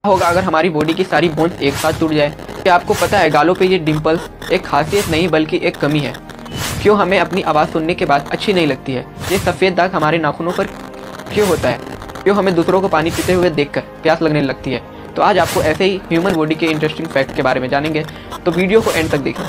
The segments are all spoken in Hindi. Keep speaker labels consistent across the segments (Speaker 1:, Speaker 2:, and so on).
Speaker 1: होगा अगर हमारी बॉडी की सारी बोन्स एक साथ टूट जाए। क्या आपको पता है गालों पे ये डिंपल्स एक खासियत नहीं बल्कि एक कमी है। क्यों हमें अपनी आवाज़ सुनने के बाद अच्छी नहीं लगती है? ये सफ़ेद दाग हमारे नाखूनों पर क्यों होता है? क्यों हमें दूसरों को पानी पीते हुए देखकर प्यास लगने लगती है? तो आज आपको ऐसे ही ह्यूमन बॉडी के इंटरेस्टिंग फैक्ट के बारे में जानेंगे, तो वीडियो को एंड तक देखें।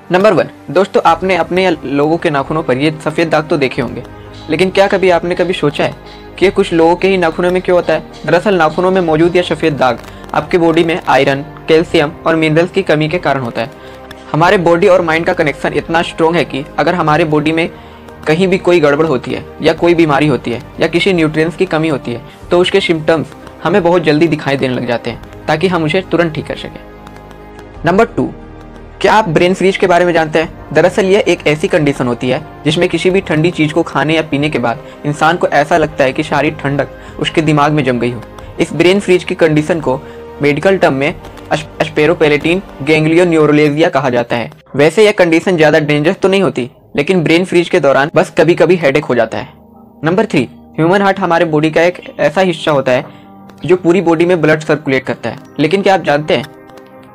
Speaker 1: नंबर 1, दोस्तों आपने अपने लोगों के नाखूनों पर ये सफ़ेद दाग तो देखे होंगे, लेकिन क्या आपने कभी सोचा है कि कुछ लोगों के ही नाखूनों में क्यों होता है? दरअसल नाखूनों में मौजूद यह सफ़ेद दाग आपकी बॉडी में आयरन, कैल्शियम और मिनरल्स की कमी के कारण होता है। हमारे बॉडी और माइंड का कनेक्शन इतना स्ट्रॉन्ग है कि अगर हमारे बॉडी में कहीं भी कोई गड़बड़ होती है या कोई बीमारी होती है या किसी न्यूट्रिएंट्स की कमी होती है तो उसके सिम्टम्स हमें बहुत जल्दी दिखाई देने लग जाते हैं ताकि हम उसे तुरंत ठीक कर सकें। नंबर 2, क्या आप ब्रेन फ्रीज के बारे में जानते हैं? दरअसल यह एक ऐसी कंडीशन होती है जिसमें किसी भी ठंडी चीज़ को खाने या पीने के बाद इंसान को ऐसा लगता है कि सारी ठंडक उसके दिमाग में जम गई हो। इस ब्रेन फ्रीज की कंडीशन को मेडिकल टर्म में एस्पेरोपेलेटिन गैंग्लियोन्यूरोलेजिया कहा जाता है। वैसे यह कंडीशन ज़्यादा डेंजरस तो नहीं होती, लेकिन ब्रेन फ्रीज के दौरान बस कभी कभी हेडेक हो जाता है। नंबर 3, ह्यूमन हार्ट हमारे बॉडी का एक ऐसा हिस्सा होता है जो पूरी बॉडी में ब्लड सर्कुलेट करता है। लेकिन क्या आप जानते हैं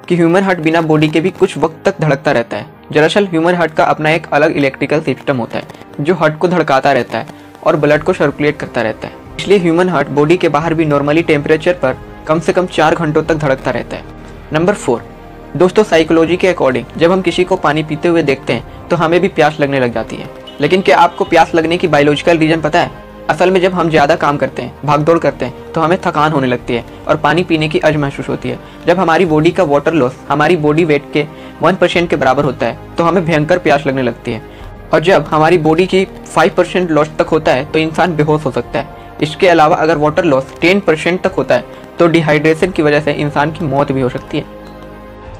Speaker 1: कि ह्यूमन हार्ट बिना बॉडी के भी कुछ वक्त तक धड़कता रहता है? दरअसल ह्यूमन हार्ट का अपना एक अलग इलेक्ट्रिकल सिस्टम होता है जो हार्ट को धड़काता रहता है और ब्लड को सर्कुलेट करता रहता है। इसलिए ह्यूमन हार्ट बॉडी के बाहर भी नॉर्मली टेम्परेचर पर कम से कम 4 घंटों तक धड़कता रहता है। नंबर 4, दोस्तों साइकोलॉजी के अकॉर्डिंग जब हम किसी को पानी पीते हुए देखते हैं तो हमें भी प्यास लगने लग जाती है। लेकिन क्या आपको प्यास लगने की बायोलॉजिकल रीजन पता है? असल में जब हम ज़्यादा काम करते हैं, भागदौड़ करते हैं, तो हमें थकान होने लगती है और पानी पीने की अर्ज महसूस होती है। जब हमारी बॉडी का वाटर लॉस हमारी बॉडी वेट के 1% के बराबर होता है तो हमें भयंकर प्यास लगने लगती है, और जब हमारी बॉडी की 5% लॉस तक होता है तो इंसान बेहोश हो सकता है। इसके अलावा अगर वाटर लॉस 10% तक होता है तो डिहाइड्रेशन की वजह से इंसान की मौत भी हो सकती है।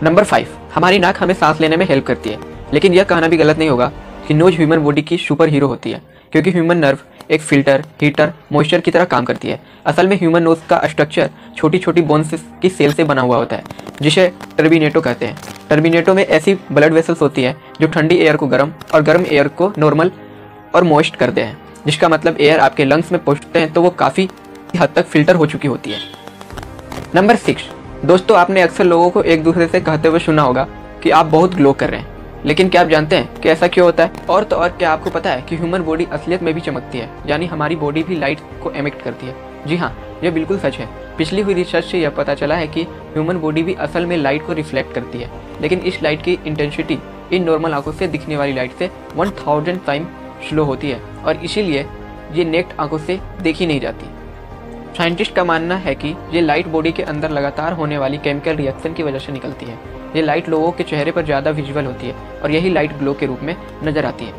Speaker 1: नंबर 5, हमारी नाक हमें सांस लेने में हेल्प करती है, लेकिन यह कहना भी गलत नहीं होगा कि नोज ह्यूमन बॉडी की सुपर हीरो होती है, क्योंकि ह्यूमन नर्व एक फिल्टर, हीटर, मॉइस्चर की तरह काम करती है। असल में ह्यूमन नोज का स्ट्रक्चर छोटी छोटी बोन्स की सेल से बना हुआ होता है जिसे टर्बिनेटो कहते हैं। टर्बिनेटो में ऐसी ब्लड वेसल्स होती है जो ठंडी एयर को गर्म और गर्म एयर को नॉर्मल और मॉइस्ट करते हैं, जिसका मतलब एयर आपके लंग्स में पहुंचते हैं तो वो काफ़ी हद तक फिल्टर हो चुकी होती है। नंबर 6, दोस्तों आपने अक्सर लोगों को एक दूसरे से कहते हुए सुना होगा कि आप बहुत ग्लो कर रहे हैं, लेकिन क्या आप जानते हैं कि ऐसा क्यों होता है? और तो और क्या आपको पता है कि ह्यूमन बॉडी असलियत में भी चमकती है, यानी हमारी बॉडी भी लाइट को एमिट करती है। जी हाँ, यह बिल्कुल सच है। पिछली हुई रिसर्च से यह पता चला है कि ह्यूमन बॉडी भी असल में लाइट को रिफ्लेक्ट करती है, लेकिन इस लाइट की इंटेंसिटी इन नॉर्मल आंखों से दिखने वाली लाइट से 1000 टाइम स्लो होती है और इसीलिए ये नेक्ड आंखों से देखी नहीं जाती। साइंटिस्ट का मानना है कि ये लाइट बॉडी के अंदर लगातार होने वाली केमिकल रिएक्शन की वजह से निकलती है। ये लाइट लोगों के चेहरे पर ज़्यादा विजुअल होती है और यही लाइट ग्लो के रूप में नजर आती है।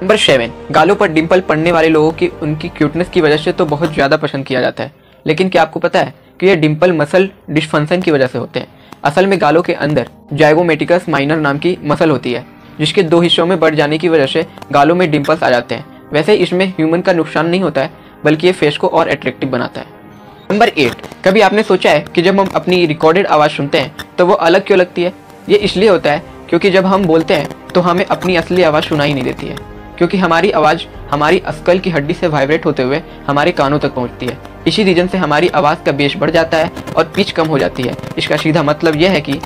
Speaker 1: नंबर 7, गालों पर डिंपल पड़ने वाले लोगों की उनकी क्यूटनेस की वजह से तो बहुत ज़्यादा पसंद किया जाता है, लेकिन क्या आपको पता है कि ये डिंपल मसल डिस्फंक्शन की वजह से होते हैं? असल में गालों के अंदर जाइगोमेटिकस माइनर नाम की मसल होती है जिसके 2 हिस्सों में बढ़ जाने की वजह से गालों में डिंपल्स आ जाते हैं। वैसे इसमें ह्यूमन का नुकसान नहीं होता है, बल्कि ये फेस को और अट्रैक्टिव बनाता है। नंबर 8, कभी आपने सोचा है कि जब हम अपनी रिकॉर्डेड आवाज़ सुनते हैं तो वो अलग क्यों लगती है? ये इसलिए होता है क्योंकि जब हम बोलते हैं तो हमें अपनी असली आवाज़ सुनाई नहीं देती है, क्योंकि हमारी आवाज़ हमारी स्कल की हड्डी से वाइब्रेट होते हुए हमारे कानों तक पहुंचती है। इसी रीजन से हमारी आवाज़ का बेस बढ़ जाता है और पिच कम हो जाती है। इसका सीधा मतलब यह है कि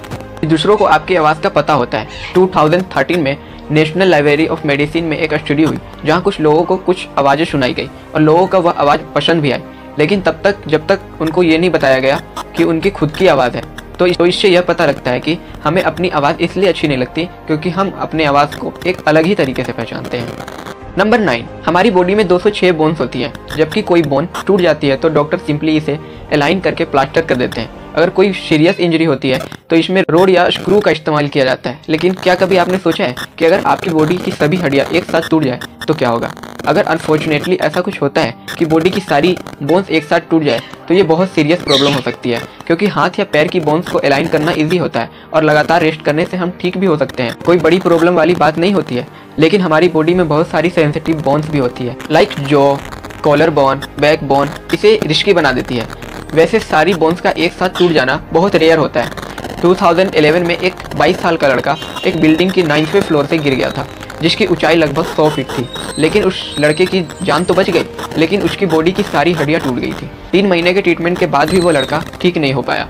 Speaker 1: दूसरों को आपकी आवाज़ का पता होता है। 2013 में नेशनल लाइब्रेरी ऑफ मेडिसिन में एक स्टडी हुई जहाँ कुछ लोगों को कुछ आवाज़ें सुनाई गई और लोगों का वह आवाज़ पसंद भी आई, लेकिन तब तक जब तक उनको ये नहीं बताया गया कि उनकी खुद की आवाज़ है। तो इससे यह पता लगता है कि हमें अपनी आवाज़ इसलिए अच्छी नहीं लगती क्योंकि हम अपने आवाज़ को एक अलग ही तरीके से पहचानते हैं। नंबर 9, हमारी बॉडी में 206 बोन्स होती हैं। जबकि कोई बोन टूट जाती है तो डॉक्टर सिंपली इसे अलाइन करके प्लास्टर कर देते हैं। अगर कोई सीरियस इंजरी होती है तो इसमें रोड या स्क्रू का इस्तेमाल किया जाता है। लेकिन क्या कभी आपने सोचा है कि अगर आपकी बॉडी की सभी हड्डियाँ एक साथ टूट जाए तो क्या होगा? अगर अनफॉर्चुनेटली ऐसा कुछ होता है कि बॉडी की सारी बोन्स एक साथ टूट जाए तो ये बहुत सीरियस प्रॉब्लम हो सकती है, क्योंकि हाथ या पैर की बोन्स को अलाइन करना ईजी होता है और लगातार रेस्ट करने से हम ठीक भी हो सकते हैं। कोई बड़ी प्रॉब्लम वाली बात नहीं होती है, लेकिन हमारी बॉडी में बहुत सारी सेंसिटिव बोन्स भी होती है, like jaw, collar bone, back bone, इसे रिस्की बना देती है। वैसे सारी बोन्स का एक साथ टूट जाना बहुत रेयर होता है। 2011 में एक 22 साल का लड़का एक बिल्डिंग की 9वें फ्लोर से गिर गया था, जिसकी ऊंचाई लगभग 100 फीट थी। लेकिन उस लड़के की जान तो बच गई, लेकिन उसकी बॉडी की सारी हड्डियां टूट गई थी। 3 महीने के ट्रीटमेंट के बाद भी वो लड़का ठीक नहीं हो पाया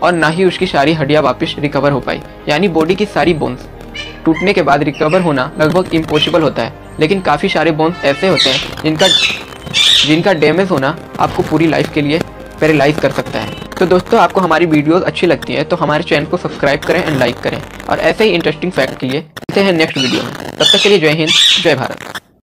Speaker 1: और ना ही उसकी सारी हड्डियां वापस रिकवर हो पाई। यानी बॉडी की सारी बोन्स टूटने के बाद रिकवर होना लगभग इम्पॉसिबल होता है। लेकिन काफ़ी सारे बोन्स ऐसे होते हैं जिनका डैमेज होना आपको पूरी लाइफ के लिए पैरालाइज कर सकता है। तो दोस्तों, आपको हमारी वीडियोस अच्छी लगती है तो हमारे चैनल को सब्सक्राइब करें एंड लाइक करें, और ऐसे ही इंटरेस्टिंग फैक्ट के लिए मिलते हैं नेक्स्ट वीडियो में। तब तक के लिए जय हिंद, जय भारत।